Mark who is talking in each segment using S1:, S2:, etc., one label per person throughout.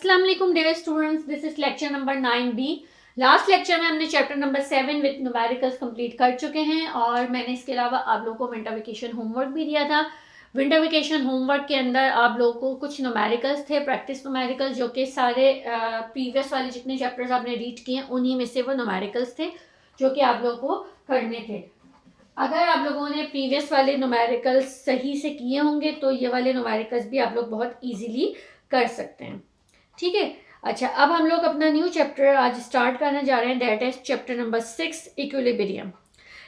S1: अस्सलाम वालेकुम dear students, this is lecture number 9B। Last lecture में हमने chapter number 7 with numericals complete कर चुके हैं और मैंने इसके अलावा आप लोगों को विंटर वेकेशन होमवर्क भी दिया था। विंटर वेकेशन होमवर्क के अंदर आप लोगों को कुछ न्यूमेरिकल्स थे, प्रैक्टिस न्यूमेरिकल्स, जो कि सारे प्रीवियस वाले जितने चैप्टर्स आपने रीड किए उन्हीं में से वो न्यूमेरिकल्स थे जो कि आप लोगों को करने थे। अगर आप लोगों ने प्रीवियस वाले न्यूमेरिकल्स सही से किए होंगे तो ये वाले न्यूमेरिकल्स भी आप लोग बहुत ईजीली कर सकते हैं। ठीक है, अच्छा, अब हम लोग अपना न्यू चैप्टर आज स्टार्ट करने जा रहे हैं, that is chapter number 6 equilibrium.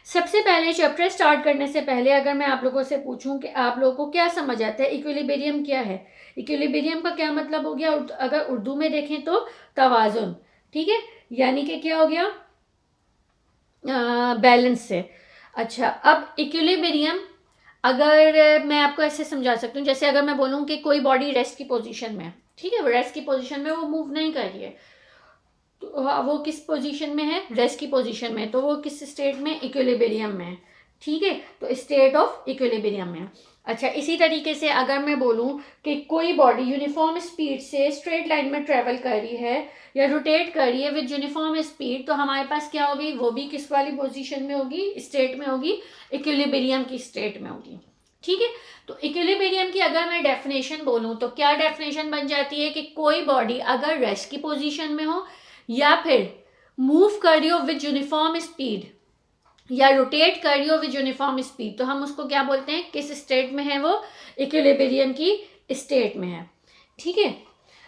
S1: सबसे पहले चैप्टर स्टार्ट करने से पहले अगर मैं आप लोगों से पूछूं कि आप लोगों को क्या समझ आता है, इक्विलिब्रियम क्या है, इक्विलिब्रियम का क्या मतलब हो गया, अगर उर्दू में देखें तो तवाजुन। ठीक है, यानी कि क्या हो गया, बैलेंस से। अच्छा, अब इक्विलिब्रियम अगर मैं आपको ऐसे समझा सकती हूँ, जैसे अगर मैं बोलूँ कि कोई बॉडी रेस्ट की पोजीशन में है, ठीक है, वो रेस्ट की पोजीशन में, वो मूव नहीं कर रही है, तो वो किस पोजीशन में है, रेस्ट की पोजीशन में, तो वो किस स्टेट में, इक्विलिब्रियम में है। ठीक है, तो स्टेट ऑफ इक्विलिब्रियम में। अच्छा, इसी तरीके से अगर मैं बोलूँ कि कोई बॉडी यूनिफॉर्म स्पीड से स्ट्रेट लाइन में ट्रेवल कर रही है या रोटेट कर रही है विद यूनिफॉर्म स्पीड, तो हमारे पास क्या होगी, वो भी किस वाली पोजीशन में होगी, स्टेट में होगी, इक्विलिब्रियम की स्टेट में होगी। ठीक है, तो इक्विलिब्रियम की अगर मैं डेफिनेशन बोलूँ तो क्या डेफिनेशन बन जाती है कि कोई बॉडी अगर रेस्ट की पोजीशन में हो या फिर मूव कर रही हो विद यूनिफॉर्म स्पीड या रोटेट कर रही हो विद यूनिफॉर्म स्पीड, तो हम उसको क्या बोलते हैं, किस स्टेट में है वो, इक्विलिब्रियम की स्टेट में है। ठीक है,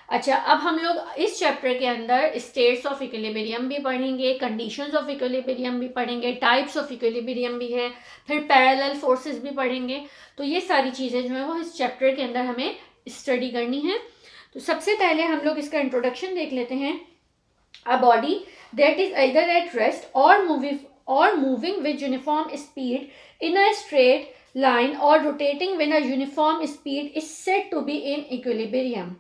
S1: अच्छा, अब हम लोग इस चैप्टर के अंदर स्टेट्स ऑफ इक्विलिब्रियम भी पढ़ेंगे, कंडीशंस ऑफ इक्विलिब्रियम भी पढ़ेंगे, टाइप्स ऑफ इक्विलिब्रियम भी है, फिर पैरेलल फोर्सेस भी पढ़ेंगे। तो ये सारी चीज़ें जो है वो इस चैप्टर के अंदर हमें स्टडी करनी है। तो सबसे पहले हम लोग इसका इंट्रोडक्शन देख लेते हैं। A body that is either at rest or moving with uniform speed in a straight line or rotating with a uniform speed is said to be in equilibrium।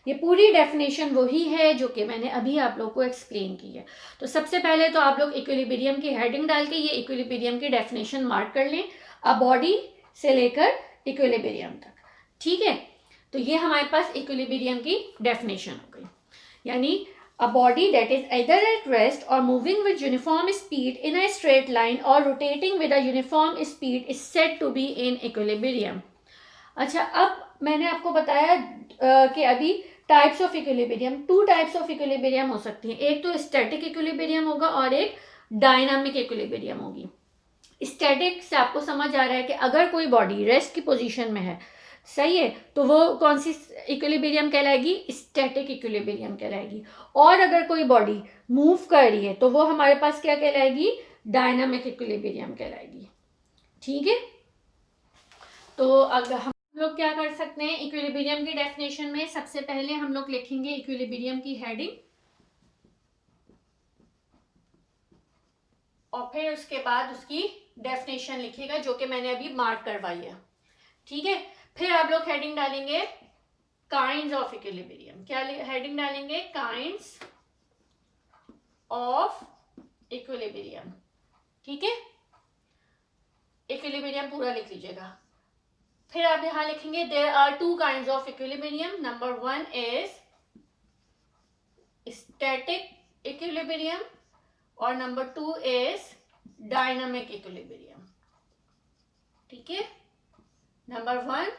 S1: ये पूरी डेफिनेशन वही है जो कि मैंने अभी आप लोगों को एक्सप्लेन की है। तो सबसे पहले तो आप लोग इक्विलिब्रियम की हेडिंग डाल के ये इक्विलिब्रियम की डेफिनेशन मार्क कर लें, अ बॉडी से लेकर इक्विलिब्रियम तक। ठीक है, तो ये हमारे पास इक्विलिब्रियम की डेफिनेशन हो गई, यानी a body that is either at rest or moving with uniform speed in a straight line or rotating with a uniform speed is said to be in equilibrium। अच्छा, अब मैंने आपको बताया कि अभी types of equilibrium, 2 types of equilibrium हो सकती हैं, एक तो स्टैटिक इक्विलिब्रियम होगा और एक डायनामिक इक्विलिब्रियम होगी। स्टैटिक से आपको समझ आ रहा है कि अगर कोई बॉडी रेस्ट की पोजीशन में है, सही है, तो वो कौन सी इक्विलिब्रियम कहलाएगी, स्टैटिक इक्विलिब्रियम कहलाएगी। और अगर कोई बॉडी मूव कर रही है तो वो हमारे पास क्या कहलाएगी, डायनामिक इक्विलिब्रियम कहलाएगी। ठीक है, तो अगर हम लोग क्या कर सकते हैं, इक्विलिब्रियम की डेफिनेशन में सबसे पहले हम लोग लिखेंगे इक्विलिब्रियम की हेडिंग और फिर उसके बाद उसकी डेफिनेशन लिखिएगा जो कि मैंने अभी मार्क करवाई है। ठीक है, फिर आप लोग हेडिंग डालेंगे काइंड्स ऑफ इक्विलिब्रियम। क्या हेडिंग डालेंगे, काइंड्स ऑफ इक्विलिब्रियम। ठीक है, इक्विलिब्रियम पूरा लिख लीजिएगा। फिर आप यहां लिखेंगे there are 2 kinds of equilibrium, number 1 is static equilibrium और नंबर 2 इज डायनामिक इक्विलिब्रियम। ठीक है, number 1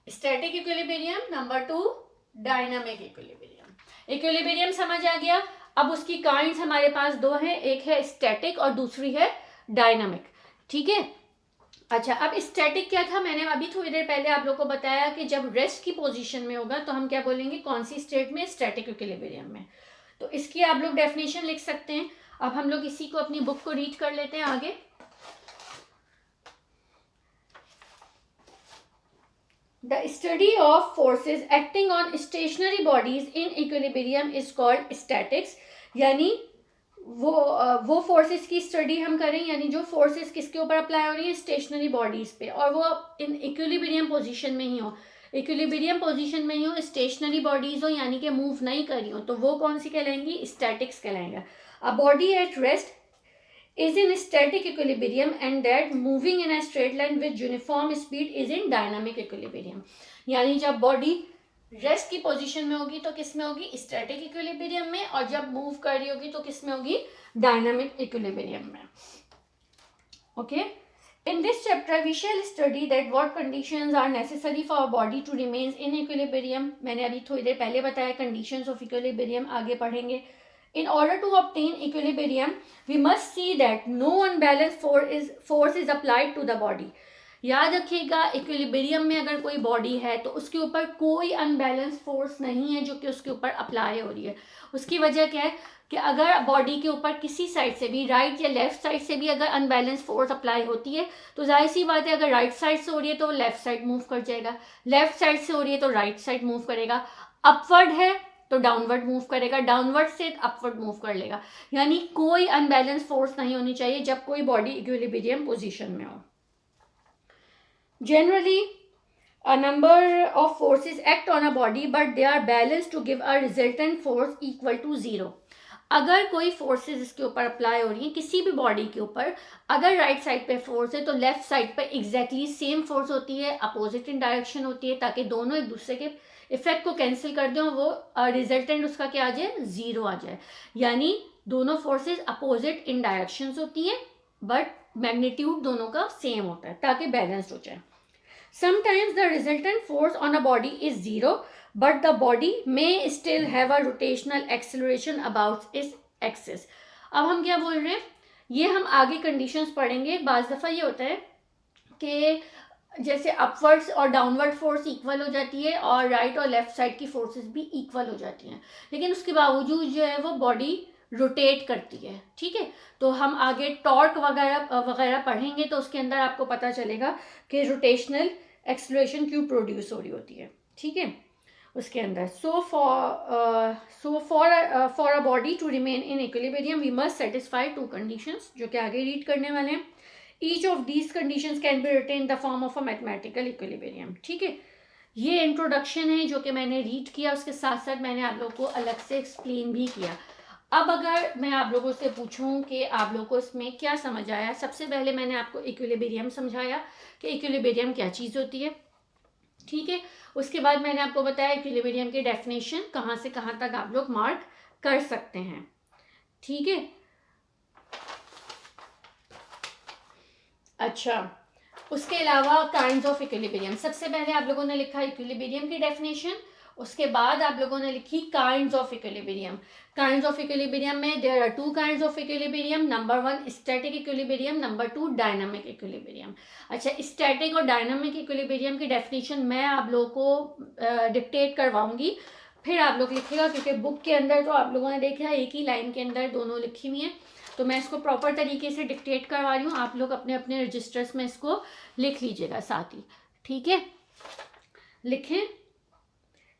S1: static equilibrium, number 2 dynamic equilibrium. Equilibrium समझ आ गया। अब उसकी काइंड्स हमारे पास 2 हैं, एक है स्टैटिक और दूसरी है डायनामिक। ठीक है, अच्छा, अब स्टैटिक क्या था, मैंने अभी थोड़ी देर पहले आप लोग को बताया कि जब रेस्ट की पोजीशन में होगा तो हम क्या बोलेंगे, कौन सी स्टेट में, स्टैटिक इक्विलिब्रियम में। तो इसकी आप लोग डेफिनेशन लिख सकते हैं। अब हम लोग इसी को अपनी बुक को रीड कर लेते हैं आगे। The study of forces acting on stationary bodies in equilibrium is called statics। यानी वो फोर्सेस की स्टडी हम करें, यानी जो फोर्सेस किसके ऊपर अप्लाई हो रही है, स्टेशनरी बॉडीज पे, और वो इन इक्विलिब्रियम पोजीशन में ही हो, इक्विलिब्रियम पोजीशन में ही हो, स्टेशनरी बॉडीज हो, यानी कि मूव नहीं कर रही हो, तो वो कौन सी कहलाएंगी, स्टैटिक्स कहलाएंगे। A body at rest is in static equilibrium and that moving in a straight line with uniform speed is in dynamic equilibrium। यानी जब बॉडी रेस्ट की पोजीशन में होगी तो किस में होगी, स्टैटिक इक्विलिब्रियम में, और जब मूव कर रही होगी तो किस में होगी, डायनामिक इक्विलिब्रियम में। Okay, in this chapter we shall study that what conditions are necessary for our body to remain in equilibrium। मैंने अभी थोड़ी देर पहले बताया conditions of equilibrium, आगे पढ़ेंगे। In order to obtain equilibrium we must see that no unbalanced force is applied to the body। याद रखिएगा, equilibrium में अगर कोई बॉडी है तो उसके ऊपर कोई अनबैलेंस फोर्स नहीं है जो कि उसके ऊपर अप्लाई हो रही है। उसकी वजह क्या है कि अगर बॉडी के ऊपर किसी साइड से भी, राइट या लेफ्ट साइड से भी अगर अनबैलेंस फोर्स अप्लाई होती है तो जाहिर सी बात है, अगर राइट साइड से हो रही है तो लेफ्ट साइड मूव कर जाएगा, लेफ्ट साइड से हो रही है तो राइट साइड मूव करेगा, अपवर्ड है तो डाउनवर्ड मूव करेगा, डाउनवर्ड से अपवर्ड मूव कर लेगा। यानी कोई अनबैलेंस फोर्स नहीं होनी चाहिए जब कोई बॉडी इक्विलिब्रियम पोजीशन में हो। Generally, a number of forces act on a body, but they are balanced to give a resultant force equal to 0। अगर कोई फोर्सेस इसके ऊपर अप्लाई हो रही हैं किसी भी बॉडी के ऊपर, अगर राइट साइड पे फोर्स है तो लेफ्ट साइड पे एग्जैक्टली सेम फोर्स होती है, अपोजिट इन डायरेक्शन होती है, ताकि दोनों एक दूसरे के इफेक्ट को कैंसिल कर दें, वो रिजल्टेंट उसका क्या आ जाए, 0 आ जाए। यानी दोनों फोर्सेस अपोजिट इन डायरेक्शंस होती हैं बट मैग्नीट्यूड दोनों का सेम होता है ताकि बैलेंस्ड हो जाए। Sometimes the resultant force on a body is 0, but the body may still have a rotational acceleration about its axis। अब हम क्या बोल रहे हैं, ये हम आगे कंडीशंस पढ़ेंगे। बाज़ दफ़ा ये होता है कि जैसे अपवर्ड्स और डाउनवर्ड फोर्स इक्वल हो जाती है और राइट और लेफ्ट साइड की फोर्सेस भी इक्वल हो जाती हैं, लेकिन उसके बावजूद जो है वो बॉडी रोटेट करती है। ठीक है, तो हम आगे टॉर्क वगैरह पढ़ेंगे तो उसके अंदर आपको पता चलेगा कि रोटेशनल एक्सेलरेशन क्यों प्रोड्यूस हो रही होती है। ठीक है, उसके अंदर for a body to remain in equilibrium we must satisfy 2 conditions, जो कि आगे रीड करने वाले हैं। Each of these conditions can be written in the form of a mathematical equilibrium. ठीक है, ये इंट्रोडक्शन है जो कि मैंने रीड किया, उसके साथ साथ मैंने आप लोगों को अलग से एक्सप्लेन भी किया। अब अगर मैं आप लोगों से पूछूं कि आप लोगों को इसमें क्या समझ आया, सबसे पहले मैंने आपको इक्विलिब्रियम समझाया कि इक्विलिब्रियम क्या चीज़ होती है। ठीक है, उसके बाद मैंने आपको बताया इक्विलिब्रियम की डेफिनेशन कहाँ से कहाँ तक आप लोग मार्क कर सकते हैं। ठीक है, अच्छा, उसके अलावा काइंड्स ऑफ इक्विलिब्रियम, सबसे पहले आप लोगों ने लिखा इक्विलिब्रियम की डेफिनेशन, उसके बाद आप लोगों ने लिखी kinds of equilibrium. Kinds of equilibrium में there are 2 kinds of equilibrium, number 1 static equilibrium, number 2 dynamic equilibrium. अच्छा, स्टैटिक और डायनामिक इक्विलिब्रियम की डेफिनेशन मैं आप लोगों को डिक्टेट करवाऊंगी, फिर आप लोग लिखिएगा, क्योंकि बुक के अंदर तो आप लोगों ने देखा एक ही लाइन के अंदर दोनों लिखी हुई हैं, तो मैं इसको प्रॉपर तरीके से डिक्टेट करवा रही हूँ, आप लोग अपने अपने रजिस्टर्स में इसको लिख लीजिएगा साथ ही। ठीक है, लिखें,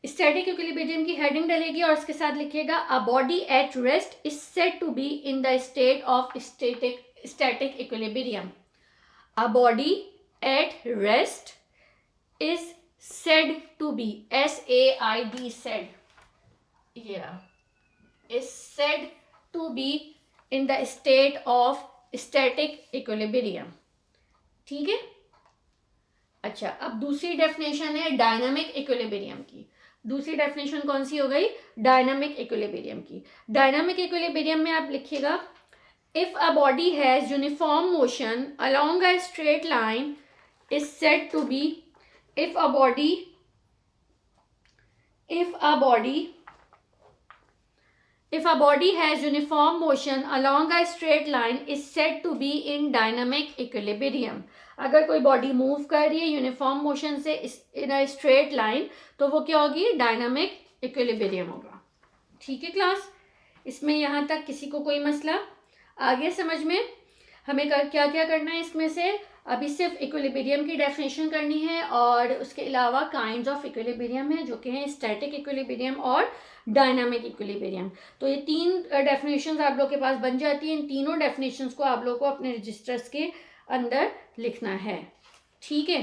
S1: स्टैटिक इक्विलिब्रियम की हेडिंग डलेगी और उसके साथ लिखिएगा a body at rest is said to be in the state of static equilibrium. A body at rest is said to be, SAID, said, yeah, is said to be in the state of static equilibrium। ठीक है, अच्छा, अब दूसरी definition है dynamic equilibrium की। दूसरी definition कौन सी हो गई, डायनामिक इक्विलिब्रियम की। डायनामिक इक्विलिब्रियम में आप लिखिएगा if a body has uniform motion along a straight line is said to be, if a body has uniform motion along a straight line is said to be in dynamic equilibrium। अगर कोई body move कर रही है uniform motion से इन अ straight line तो वो क्या होगी, डायनामिक इक्विलिब्रियम होगा। ठीक है क्लास, इसमें यहाँ तक किसी को कोई मसला? आगे समझ में हमें क्या क्या करना है, इसमें से अभी सिर्फ इक्विलिब्रियम की डेफिनेशन करनी है और उसके अलावा काइंड्स ऑफ इक्विलिब्रियम है जो कि हैं स्टैटिक इक्विलिब्रियम और डायनामिक इक्विलिब्रियम। तो ये 3 डेफिनेशंस आप लोग के पास बन जाती हैं। इन तीनों डेफिनेशंस को आप लोग को अपने रजिस्टर्स के अंदर लिखना है। ठीक है,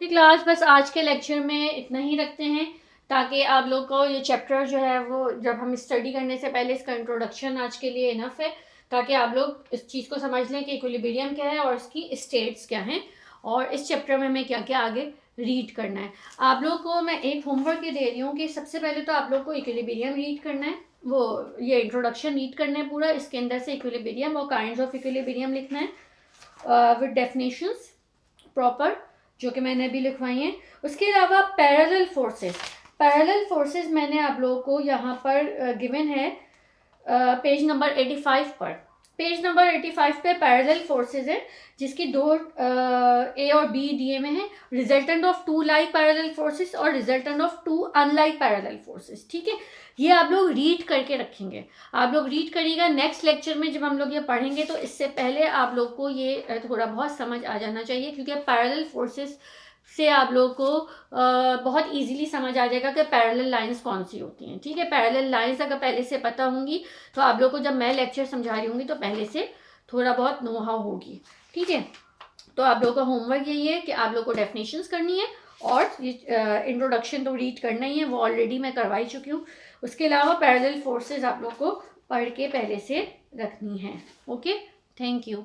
S1: क्लास बस आज के लेक्चर में इतना ही रखते हैं ताकि आप लोग को ये चैप्टर जो है वो जब हम स्टडी करने से पहले इसका इंट्रोडक्शन आज के लिए इनफ है, ताकि आप लोग इस चीज़ को समझ लें कि इक्विलिब्रियम क्या है और इसकी स्टेट्स क्या हैं। और इस चैप्टर में हमें क्या क्या आगे रीड करना है। आप लोग को मैं एक होमवर्क ये दे रही हूँ कि सबसे पहले तो आप लोग को इक्विलिब्रियम रीड करना है, वो ये इंट्रोडक्शन रीड करना है पूरा, इसके अंदर से इक्विलिब्रियम और काइंड्स ऑफ इक्विलिब्रियम लिखना है विद डेफिनेशंस प्रॉपर, जो कि मैंने अभी लिखवाई हैं। उसके अलावा पैरेलल फोर्सेस मैंने आप लोगों को यहाँ पर गिवन है पेज नंबर 85 पर। पेज नंबर 85 पे पैरेलल फोर्सेस है, जिसकी दो ए और बी दिए में है, resultant of two like parallel forces और resultant of two unlike parallel forces. ठीक है, ये आप लोग रीड करके रखेंगे, आप लोग रीड करिएगा। नेक्स्ट लेक्चर में जब हम लोग ये पढ़ेंगे तो इससे पहले आप लोग को ये थोड़ा बहुत समझ आ जाना चाहिए, क्योंकि पैरेलल फोर्सेस से आप लोग को बहुत इजीली समझ आ जाएगा कि पैरेलल लाइंस कौन सी होती हैं। ठीक है, पैरेलल लाइंस अगर पहले से पता होंगी तो आप लोग को जब मैं लेक्चर समझा रही होंगी तो पहले से थोड़ा बहुत नो हाउ होगी। ठीक है, तो आप लोगों का होमवर्क यही है कि आप लोग को डेफिनेशंस करनी है और इंट्रोडक्शन तो रीड करना ही है, वो ऑलरेडी मैं करवाई चुकी हूँ। उसके अलावा पैरेलल फोर्सेस आप लोग को पढ़ के पहले से रखनी है। Okay, thank you.